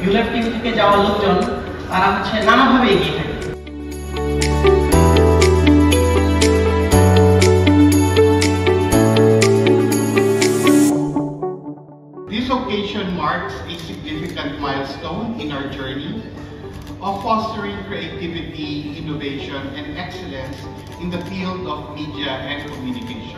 ইউলেফ TV থেকে যাওয়া লোকজন তারা হচ্ছে নানাভাবে এগিয়ে থাকে। This occasion marks a significant milestone in our journey of fostering creativity, innovation, and excellence in the field of media and communication.